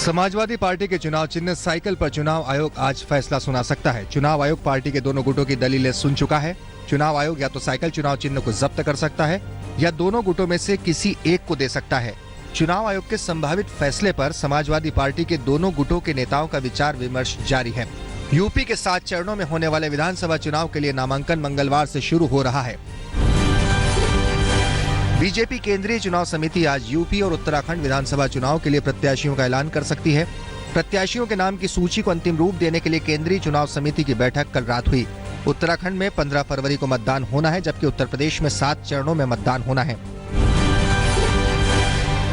Samajwadi party के चुनाव चिन्ह साइकिल पर चुनाव आयोग आज फैसला सुना सकता है। चुनाव आयोग पार्टी के दोनों गुटों की दलीलें सुन चुका है। चुनाव आयोग या तो साइकिल चुनाव चिन्ह को जब्त कर सकता है या दोनों गुटों में से किसी एक को दे सकता है। चुनाव आयोग के संभावित फैसले पर समाजवादी पार्टी के दोनों गुटों के नेताओं का विचार विमर्श जारी है। यूपी के 7 चरणों में होने वाले विधानसभा चुनाव के लिए नामांकन मंगलवार से शुरू हो रहा है। बीजेपी केंद्रीय चुनाव समिति आज यूपी और उत्तराखंड विधानसभा चुनाव के लिए प्रत्याशियों का ऐलान कर सकती है। प्रत्याशियों के नाम की सूची को अंतिम रूप देने के लिए केंद्रीय चुनाव समिति की बैठक कल रात हुई। उत्तराखंड में 15 फरवरी को मतदान होना है, जबकि उत्तर प्रदेश में 7 चरणों में मतदान होना है।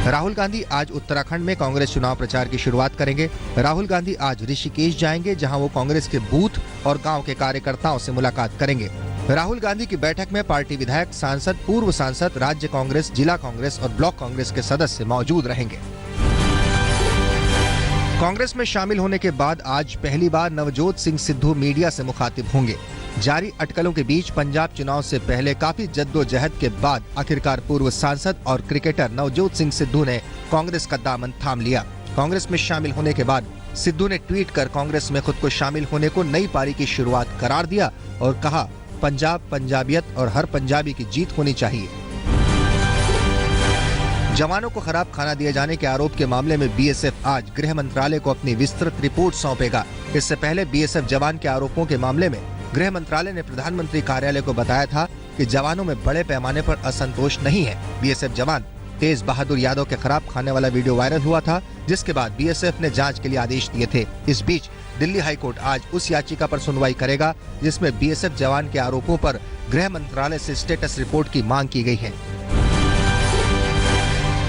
राहुल गांधी आज उत्तराखंड में कांग्रेस चुनाव प्रचार की शुरुआत करेंगे। राहुल गांधी आज ऋषिकेश जाएंगे, जहां वो कांग्रेस के बूथ और गांव के कार्यकर्ताओं से मुलाकात करेंगे। राहुल गांधी की बैठक में पार्टी विधायक, सांसद, पूर्व सांसद, राज्य कांग्रेस, जिला कांग्रेस और ब्लॉक कांग्रेस के सदस्य मौजूद रहेंगे। कांग्रेस में शामिल होने के बाद आज पहली बार नवजोत सिंह सिद्धू मीडिया से मुखातिब होंगे। जारी अटकलों के बीच पंजाब चुनाव से पहले काफी जद्दोजहद के बाद आखिरकार पूर्व सांसद और क्रिकेटर नवजोत सिंह सिद्धू ने कांग्रेस का दामन थाम लिया। कांग्रेस में शामिल होने के बाद सिद्धू ने ट्वीट कर कांग्रेस में खुद को शामिल होने को नई पारी की शुरुआत करार दिया और कहा, पंजाब, पंजाबियत और हर पंजाबी की जीत होनी चाहिए। जवानों को खराब खाना दिए जाने के आरोप के मामले में बीएसएफ आज गृह मंत्रालय को अपनी विस्तृत रिपोर्ट सौंपेगा। इससे पहले बीएसएफ जवान के आरोपों के मामले में गृह मंत्रालय ने प्रधानमंत्री कार्यालय को बताया था कि जवानों में बड़े पैमाने पर असंतोष नहीं है। बीएसएफ जवान तेज बहादुर यादव के खराब खाने वाला वीडियो वायरल हुआ था, जिसके बाद बीएसएफ ने जांच के लिए आदेश दिए थे। इस बीच दिल्ली हाईकोर्ट आज उस याचिका पर सुनवाई करेगा जिसमें बीएसएफ जवान के आरोपों पर गृह मंत्रालय से स्टेटस रिपोर्ट की मांग की गई है।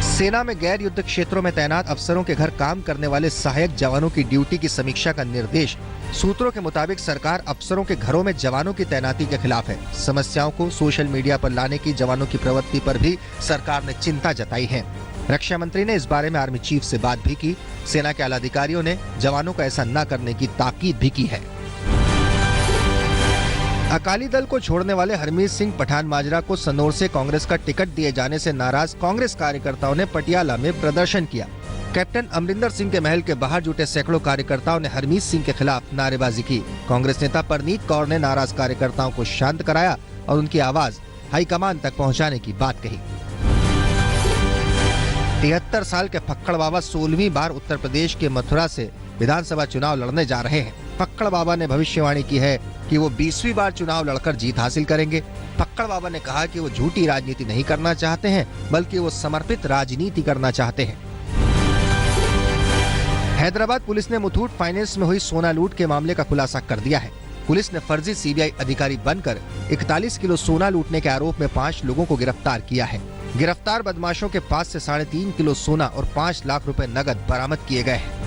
सेना में गैर युद्ध क्षेत्रों में तैनात अफसरों के घर काम करने वाले सहायक जवानों की ड्यूटी की समीक्षा का निर्देश। सूत्रों के मुताबिक सरकार अफसरों के घरों में जवानों की तैनाती के खिलाफ है। समस्याओं को सोशल मीडिया पर लाने की जवानों की प्रवृत्ति पर भी सरकार ने चिंता जताई है। रक्षा मंत्री ने इस बारे में आर्मी चीफ से बात भी की। सेना के आला अधिकारियों ने जवानों को ऐसा न करने की ताकीद भी की है। अकाली दल को छोड़ने वाले हरमीत सिंह पठान माजरा को सनौर से कांग्रेस का टिकट दिए जाने से नाराज कांग्रेस कार्यकर्ताओं ने पटियाला में प्रदर्शन किया। कैप्टन अमरिंदर सिंह के महल के बाहर जुटे सैकड़ों कार्यकर्ताओं ने हरमीत सिंह के खिलाफ नारेबाजी की। कांग्रेस नेता परनीत कौर ने नाराज कार्यकर्ताओं को शांत कराया और उनकी आवाज हाईकमान तक पहुंचाने की बात कही। 73 साल के फक्कड़ बाबा 16वीं बार उत्तर प्रदेश के मथुरा से विधानसभा चुनाव लड़ने जा रहे हैं। फक्कड़ बाबा ने भविष्यवाणी की है कि वो 20वीं बार चुनाव लड़कर जीत हासिल करेंगे। फक्कड़ बाबा ने कहा कि वो झूठी राजनीति नहीं करना चाहते हैं, बल्कि वो समर्पित राजनीति करना चाहते हैं। हैदराबाद पुलिस ने मुथूट फाइनेंस में हुई सोना लूट के मामले का खुलासा कर दिया है। पुलिस ने फर्जी सीबीआई अधिकारी बनकर 41 किलो सोना लूटने के आरोप में 5 लोगों को गिरफ्तार किया है। गिरफ्तार बदमाशों के पास से 3.5 किलो सोना और 5 लाख रुपए नकद बरामद किए गए हैं।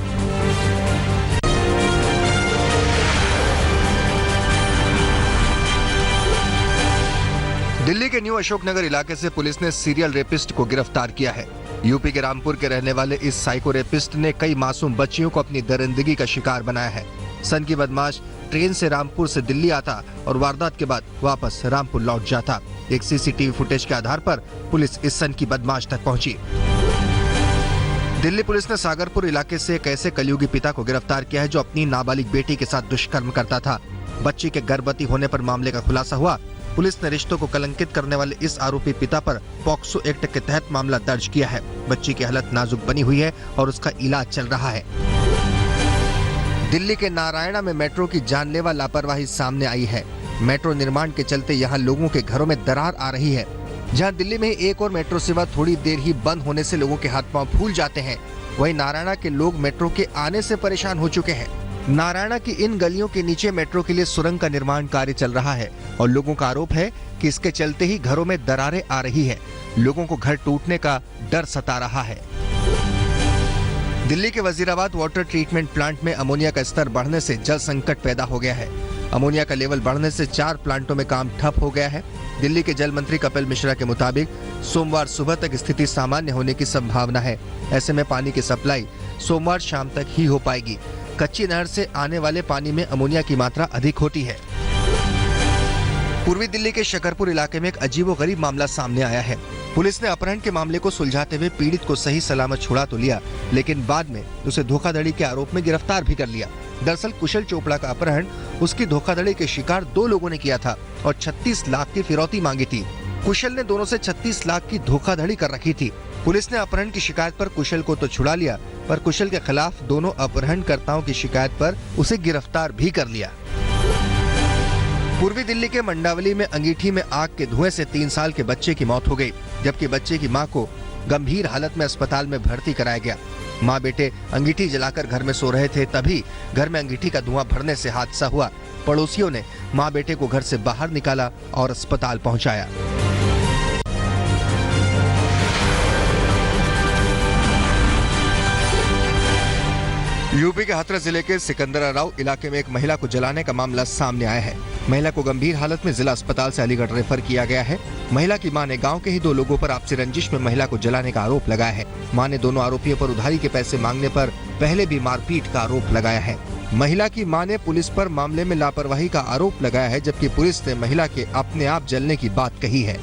दिल्ली के न्यू अशोकनगर इलाके से पुलिस ने सीरियल रेपिस्ट को गिरफ्तार किया है। यूपी के रामपुर के रहने वाले इस साइको रेपिस्ट ने कई मासूम बच्चियों को अपनी दरिंदगी का शिकार बनाया है। सन की बदमाश ट्रेन से रामपुर से दिल्ली आता और वारदात के बाद वापस रामपुर लौट जाता। एक सीसीटीवी फुटेज के आधार पर पुलिस इस सन की बदमाश तक पहुंची। दिल्ली पुलिस ने सागरपुर इलाके से एक ऐसे कलयुगी पिता को गिरफ्तार किया है जो अपनी नाबालिग बेटी के साथ दुष्कर्म करता था। बच्ची के गर्भवती होने पर मामले का खुलासा हुआ। पुलिस ने रिश्तों को कलंकित करने वाले इस आरोपी पिता पर पॉक्सो एक्ट के तहत मामला दर्ज किया है। बच्ची की हालत नाजुक बनी हुई है और उसका इलाज चल रहा है। दिल्ली के नारायणा में मेट्रो की जानलेवा लापरवाही सामने आई है। मेट्रो निर्माण के चलते यहाँ लोगों के घरों में दरार आ रही है। जहाँ दिल्ली में एक और मेट्रो सेवा थोड़ी देर ही बंद होने से लोगों के हाथ पांव फूल जाते हैं, वहीं नारायणा के लोग मेट्रो के आने से परेशान हो चुके हैं। नारायणा की इन गलियों के नीचे मेट्रो के लिए सुरंग का निर्माण कार्य चल रहा है और लोगों का आरोप है कि इसके चलते ही घरों में दरारें आ रही है। लोगों को घर टूटने का डर सता रहा है। दिल्ली के वजीराबाद वाटर ट्रीटमेंट प्लांट में अमोनिया का स्तर बढ़ने से जल संकट पैदा हो गया है। अमोनिया का लेवल बढ़ने से 4 प्लांटों में काम ठप हो गया है। दिल्ली के जल मंत्री कपिल मिश्रा के मुताबिक सोमवार सुबह तक स्थिति सामान्य होने की संभावना है। ऐसे में पानी की सप्लाई सोमवार शाम तक ही हो पाएगी। कच्ची नहर से आने वाले पानी में अमोनिया की मात्रा अधिक होती है। पूर्वी दिल्ली के शकरपुर इलाके में एक अजीबोगरीब मामला सामने आया है। पुलिस ने अपहरण के मामले को सुलझाते हुए पीड़ित को सही सलामत छुड़ा तो लिया, लेकिन बाद में उसे धोखाधड़ी के आरोप में गिरफ्तार भी कर लिया। दरअसल कुशल चोपड़ा का अपहरण उसकी धोखाधड़ी के शिकार 2 लोगों ने किया था और 36 लाख की फिरौती मांगी थी। कुशल ने दोनों से 36 लाख की धोखाधड़ी कर रखी थी। पुलिस ने अपहरण की शिकायत पर कुशल को तो छुड़ा लिया, पर कुशल के खिलाफ दोनों अपहरणकर्ताओं की शिकायत पर उसे गिरफ्तार भी कर लिया। पूर्वी दिल्ली के मंडावली में अंगीठी में आग के धुएं से 3 साल के बच्चे की मौत हो गई, जबकि बच्चे की मां को गंभीर हालत में अस्पताल में भर्ती कराया गया। मां बेटे अंगीठी जलाकर घर में सो रहे थे, तभी घर में अंगीठी का धुआं भरने से हादसा हुआ। पड़ोसियों ने मां बेटे को घर से बाहर निकाला और अस्पताल पहुंचाया। यूपी के हाथरस जिले के सिकंदराराव इलाके में एक महिला को जलाने का मामला सामने आया है। महिला को गंभीर हालत में जिला अस्पताल से अलीगढ़ रेफर किया गया है। महिला की मां ने गांव के ही 2 लोगों पर आपसी रंजिश में महिला को जलाने का आरोप लगाया है। मां ने दोनों आरोपियों पर उधारी के पैसे मांगने पर पहले भी मारपीट का आरोप लगाया है। महिला की मां ने पुलिस पर मामले में लापरवाही का आरोप लगाया है, जबकि पुलिस ने महिला के अपने आप जलने की बात कही है।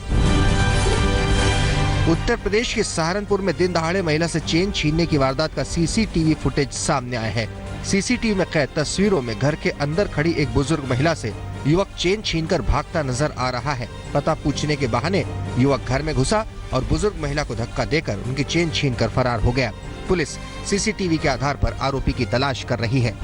उत्तर प्रदेश के सहारनपुर में दिन दहाड़े महिला से चेन छीनने की वारदात का सीसीटीवी फुटेज सामने आया है। सीसीटीवी में कैद तस्वीरों में घर के अंदर खड़ी एक बुजुर्ग महिला से युवक चेन छीनकर भागता नजर आ रहा है। पता पूछने के बहाने युवक घर में घुसा और बुजुर्ग महिला को धक्का देकर उनकी चेन छीनकर फरार हो गया। पुलिस सीसीटीवी के आधार पर आरोपी की तलाश कर रही है।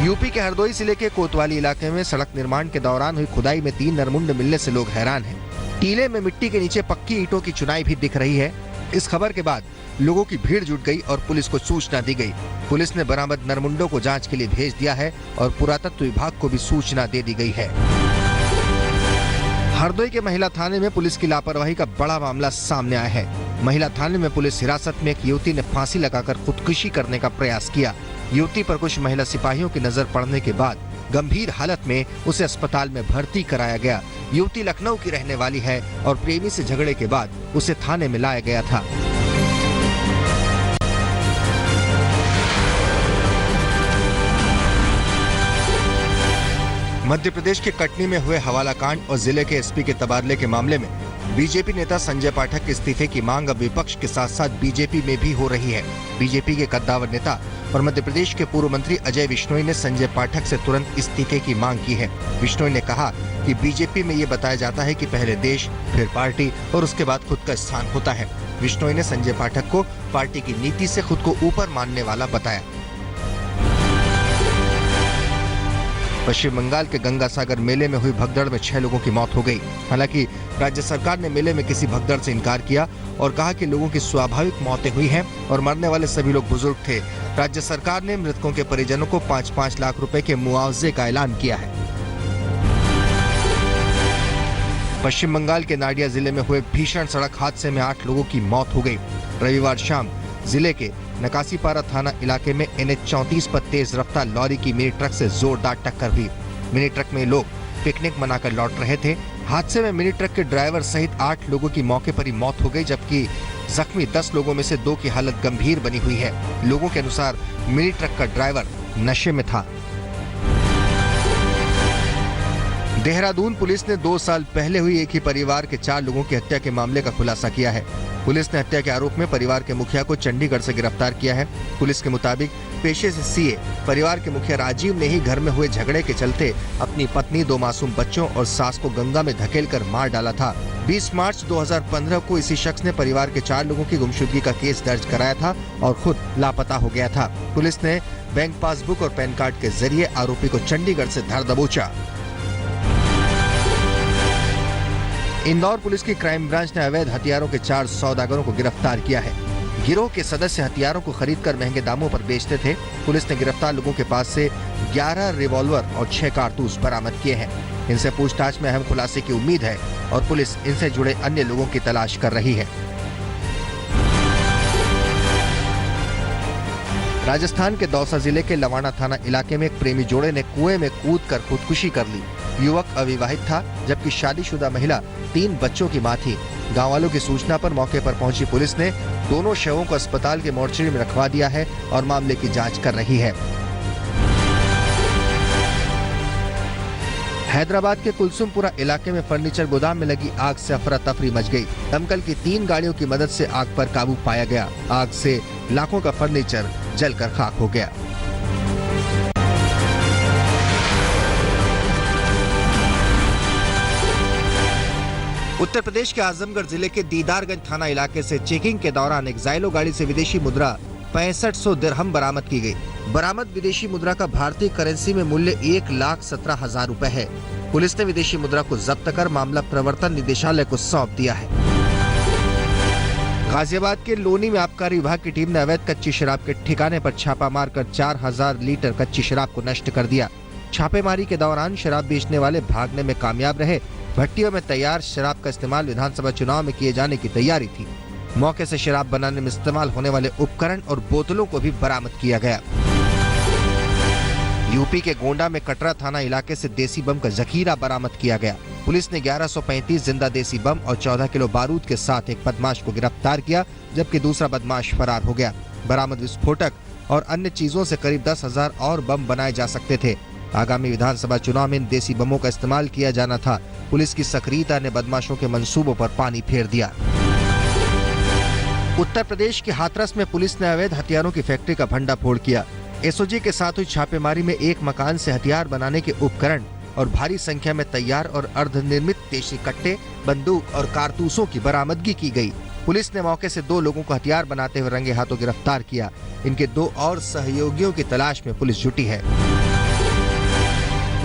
यूपी के हरदोई जिले के कोतवाली इलाके में सड़क निर्माण के दौरान हुई खुदाई में 3 नरमुंड मिलने से लोग हैरान हैं। टीले में मिट्टी के नीचे पक्की ईंटों की चुनाई भी दिख रही है। इस खबर के बाद लोगों की भीड़ जुट गई और पुलिस को सूचना दी गई। पुलिस ने बरामद नरमुंडों को जांच के लिए भेज दिया है और पुरातत्व विभाग को भी सूचना दे दी गई है। हरदोई के महिला थाने में पुलिस की लापरवाही का बड़ा मामला सामने आया है। महिला थाने में पुलिस हिरासत में एक युवती ने फांसी लगाकर खुदकुशी करने का प्रयास किया। युवती पर कुछ महिला सिपाहियों की नजर पड़ने के बाद गंभीर हालत में उसे अस्पताल में भर्ती कराया गया। युवती लखनऊ की रहने वाली है और प्रेमी से झगड़े के बाद उसे थाने में लाया गया था। मध्य प्रदेश के कटनी में हुए हवाला कांड और जिले के एसपी के तबादले के मामले में बीजेपी नेता संजय पाठक के इस्तीफे की मांग अब विपक्ष के साथ साथ बीजेपी में भी हो रही है। बीजेपी के कद्दावर नेता और मध्य प्रदेश के पूर्व मंत्री अजय विश्नोई ने संजय पाठक से तुरंत इस्तीफे की मांग की है। विश्नोई ने कहा कि बीजेपी में ये बताया जाता है कि पहले देश, फिर पार्टी और उसके बाद खुद का स्थान होता है। विश्नोई ने संजय पाठक को पार्टी की नीति से खुद को ऊपर मानने वाला बताया। पश्चिम बंगाल के गंगा सागर मेले में हुई भगदड़ में 6 लोगों की मौत हो गई। हालांकि राज्य सरकार ने मेले में किसी भगदड़ से इनकार किया और कहा कि लोगों की स्वाभाविक मौतें हुई हैं और मरने वाले सभी लोग बुजुर्ग थे। राज्य सरकार ने मृतकों के परिजनों को 5-5 लाख रुपए के मुआवजे का ऐलान किया है। पश्चिम बंगाल के नाडिया जिले में हुए भीषण सड़क हादसे में 8 लोगों की मौत हो गई। रविवार शाम जिले के नकासीपारा थाना इलाके में NH 34 पर तेज रफ्तार लॉरी की मिनी ट्रक से जोरदार टक्कर हुई। मिनी ट्रक में लोग पिकनिक मनाकर लौट रहे थे। हादसे में मिनी ट्रक के ड्राइवर सहित 8 लोगों की मौके पर ही मौत हो गई, जबकि जख्मी 10 लोगों में से 2 की हालत गंभीर बनी हुई है। लोगों के अनुसार मिनी ट्रक का ड्राइवर नशे में था। देहरादून पुलिस ने 2 साल पहले हुई एक ही परिवार के 4 लोगों की हत्या के मामले का खुलासा किया है। पुलिस ने हत्या के आरोप में परिवार के मुखिया को चंडीगढ़ से गिरफ्तार किया है। पुलिस के मुताबिक पेशे से सीए परिवार के मुखिया राजीव ने ही घर में हुए झगड़े के चलते अपनी पत्नी, 2 मासूम बच्चों और सास को गंगा में धकेलकर मार डाला था। 20 मार्च 2015 को इसी शख्स ने परिवार के 4 लोगों की गुमशुदगी का केस दर्ज कराया था और खुद लापता हो गया था। पुलिस ने बैंक पासबुक और पैन कार्ड के जरिए आरोपी को चंडीगढ़ से धर दबोचा। इंदौर पुलिस की क्राइम ब्रांच ने अवैध हथियारों के 4 सौदागरों को गिरफ्तार किया है। गिरोह के सदस्य हथियारों को खरीदकर महंगे दामों पर बेचते थे। पुलिस ने गिरफ्तार लोगों के पास से 11 रिवॉल्वर और 6 कारतूस बरामद किए हैं। इनसे पूछताछ में अहम खुलासे की उम्मीद है और पुलिस इनसे जुड़े अन्य लोगों की तलाश कर रही है। राजस्थान के दौसा जिले के लवाना थाना इलाके में एक प्रेमी जोड़े ने कुएं में कूदकर खुदकुशी कर ली। युवक अविवाहित था, जबकि शादीशुदा महिला 3 बच्चों की मां थी। गांव वालों की सूचना पर मौके पर पहुंची पुलिस ने दोनों शवों को अस्पताल के मोर्चरी में रखवा दिया है और मामले की जांच कर रही है। हैदराबाद के कुलसुमपुरा इलाके में फर्नीचर गोदाम में लगी आग से अफरा तफरी मच गई। दमकल की 3 गाड़ियों की मदद से आग पर काबू पाया गया। आग से लाखों का फर्नीचर जलकर खाक हो गया। उत्तर प्रदेश के आजमगढ़ जिले के दीदारगंज थाना इलाके से चेकिंग के दौरान एक जाइलो गाड़ी से विदेशी मुद्रा 6500 दिरहम बरामद की गई। बरामद विदेशी मुद्रा का भारतीय करेंसी में मूल्य 1,17,000 रुपए है। पुलिस ने विदेशी मुद्रा को जब्त कर मामला प्रवर्तन निदेशालय को सौंप दिया है। गाजियाबाद के लोनी में आबकारी विभाग की टीम ने अवैध कच्ची शराब के ठिकाने पर छापा मारकर 4000 लीटर कच्ची शराब को नष्ट कर दिया। छापेमारी के दौरान शराब बेचने वाले भागने में कामयाब रहे। भट्टियों में तैयार शराब का इस्तेमाल विधानसभा चुनाव में किए जाने की तैयारी थी। मौके से शराब बनाने में इस्तेमाल होने वाले उपकरण और बोतलों को भी बरामद किया गया। यूपी के गोंडा में कटरा थाना इलाके से देसी बम का जखीरा बरामद किया गया। पुलिस ने 1135 जिंदा देसी बम और 14 किलो बारूद के साथ एक बदमाश को गिरफ्तार किया, जबकि दूसरा बदमाश फरार हो गया। बरामद विस्फोटक और अन्य चीजों से करीब 10,000 और बम बनाए जा सकते थे। आगामी विधानसभा चुनाव में इन देसी बमों का इस्तेमाल किया जाना था। पुलिस की सक्रियता ने बदमाशों के मंसूबों पर पानी फेर दिया। उत्तर प्रदेश के हाथरस में पुलिस ने अवैध हथियारों की फैक्ट्री का भंडाफोड़ किया। एसओजी के साथ हुई छापेमारी में एक मकान से हथियार बनाने के उपकरण और भारी संख्या में तैयार और अर्धनिर्मित देशी कट्टे, बंदूक और कारतूसों की बरामदगी की गई। पुलिस ने मौके से 2 लोगों को हथियार बनाते हुए रंगे हाथों गिरफ्तार किया। इनके 2 और सहयोगियों की तलाश में पुलिस जुटी है।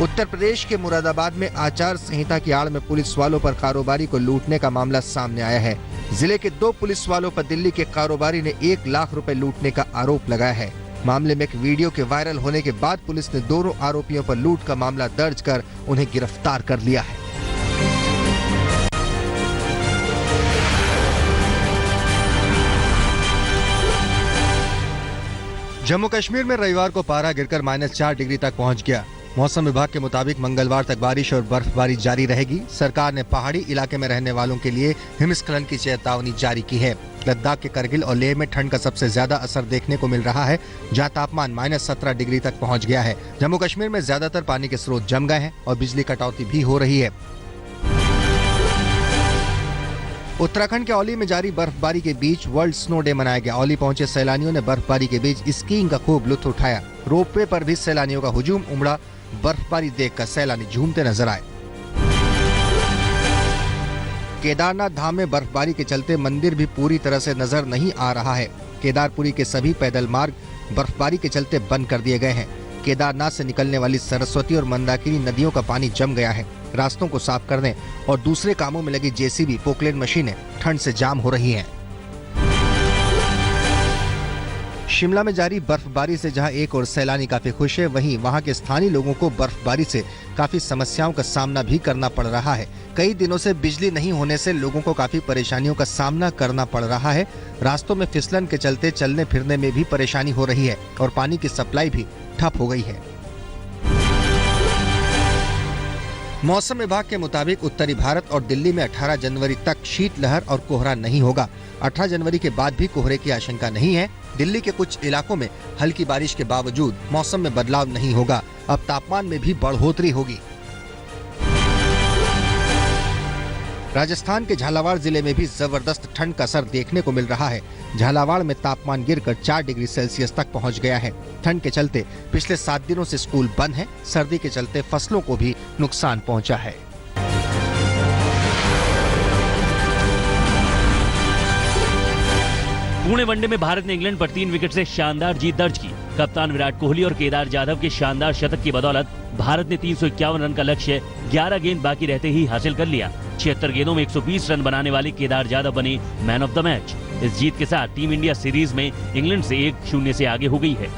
उत्तर प्रदेश के मुरादाबाद में आचार संहिता की आड़ में पुलिस वालों पर कारोबारी को लूटने का मामला सामने आया है। जिले के 2 पुलिस वालों पर दिल्ली के कारोबारी ने 1 लाख रुपए लूटने का आरोप लगाया है। मामले में एक वीडियो के वायरल होने के बाद पुलिस ने दोनों आरोपियों पर लूट का मामला दर्ज कर उन्हें गिरफ्तार कर लिया है। जम्मू कश्मीर में रविवार को पारा गिरकर -4 डिग्री तक पहुंच गया। मौसम विभाग के मुताबिक मंगलवार तक बारिश और बर्फबारी जारी रहेगी। सरकार ने पहाड़ी इलाके में रहने वालों के लिए हिमस्खलन की चेतावनी जारी की है। लद्दाख के करगिल और लेह में ठंड का सबसे ज्यादा असर देखने को मिल रहा है, जहां तापमान -17 डिग्री तक पहुंच गया है। जम्मू कश्मीर में ज्यादातर पानी के स्रोत जम गए हैं और बिजली कटौती भी हो रही है। उत्तराखंड के औली में जारी बर्फबारी के बीच वर्ल्ड स्नो डे मनाया गया। औली पहुंचे सैलानियों ने बर्फबारी के बीच स्कीइंग का खूब लुत्फ उठाया। रोपवे पर भी सैलानियों का हुजूम उमड़ा। बर्फबारी देखकर सैलानी झूमते नजर आए। केदारनाथ धाम में बर्फबारी के चलते मंदिर भी पूरी तरह से नजर नहीं आ रहा है। केदारपुरी के सभी पैदल मार्ग बर्फबारी के चलते बंद कर दिए गए हैं। केदारनाथ से निकलने वाली सरस्वती और मंदाकिनी नदियों का पानी जम गया है। रास्तों को साफ करने और दूसरे कामों में लगी जेसीबी, पोकलेन मशीनें ठंड से जाम हो रही हैं। शिमला में जारी बर्फबारी से जहां एक और सैलानी काफी खुश है, वहीं वहां के स्थानीय लोगों को बर्फबारी से काफी समस्याओं का सामना भी करना पड़ रहा है। कई दिनों से बिजली नहीं होने से लोगों को काफी परेशानियों का सामना करना पड़ रहा है। रास्तों में फिसलन के चलते चलने फिरने में भी परेशानी हो रही है और पानी की सप्लाई भी ठप हो गई है। मौसम विभाग के मुताबिक उत्तरी भारत और दिल्ली में 18 जनवरी तक शीतलहर और कोहरा नहीं होगा। 18 जनवरी के बाद भी कोहरे की आशंका नहीं है। दिल्ली के कुछ इलाकों में हल्की बारिश के बावजूद मौसम में बदलाव नहीं होगा। अब तापमान में भी बढ़ोतरी होगी। राजस्थान के झालावाड़ जिले में भी जबरदस्त ठंड का असर देखने को मिल रहा है। झालावाड़ में तापमान गिरकर 4 डिग्री सेल्सियस तक पहुंच गया है। ठंड के चलते पिछले 7 दिनों से स्कूल बंद हैं। सर्दी के चलते फसलों को भी नुकसान पहुंचा है। पुणे वनडे में भारत ने इंग्लैंड पर 3 विकेट से शानदार जीत दर्ज की। कप्तान विराट कोहली और केदार जाधव के शानदार शतक की बदौलत भारत ने 351 रन का लक्ष्य 11 गेंद बाकी रहते ही हासिल कर लिया। 76 गेंदों में 120 रन बनाने वाले केदार जाधव बने मैन ऑफ द मैच। इस जीत के साथ टीम इंडिया सीरीज में इंग्लैंड से 1-0 से आगे हो गई है।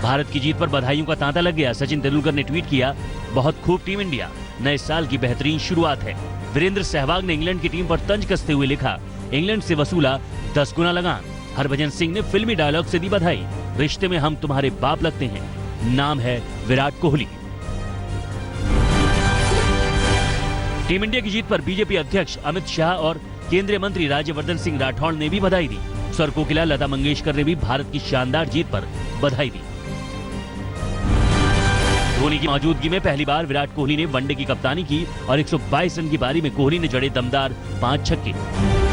भारत की जीत पर बधाइयों का तांता लग गया। सचिन तेंदुलकर ने ट्वीट किया, बहुत खूब टीम इंडिया, नए साल की बेहतरीन शुरुआत है। वीरेंद्र सहवाग ने इंग्लैंड की टीम पर तंज कसते हुए लिखा, इंग्लैंड से वसूला 10 गुना लगान। हरभजन सिंह ने फिल्मी डायलॉग से दी बधाई, रिश्ते में हम तुम्हारे बाप लगते हैं, नाम है विराट कोहली। टीम इंडिया की जीत पर बीजेपी अध्यक्ष अमित शाह और केंद्रीय मंत्री राज्यवर्धन सिंह राठौड़ ने भी बधाई दी। स्वर कोकिला लता मंगेशकर ने भी भारत की शानदार जीत पर बधाई दी। धोनी की मौजूदगी में पहली बार विराट कोहली ने वनडे की कप्तानी की और 122 रन की पारी में कोहली ने जड़े दमदार 5 छक्के।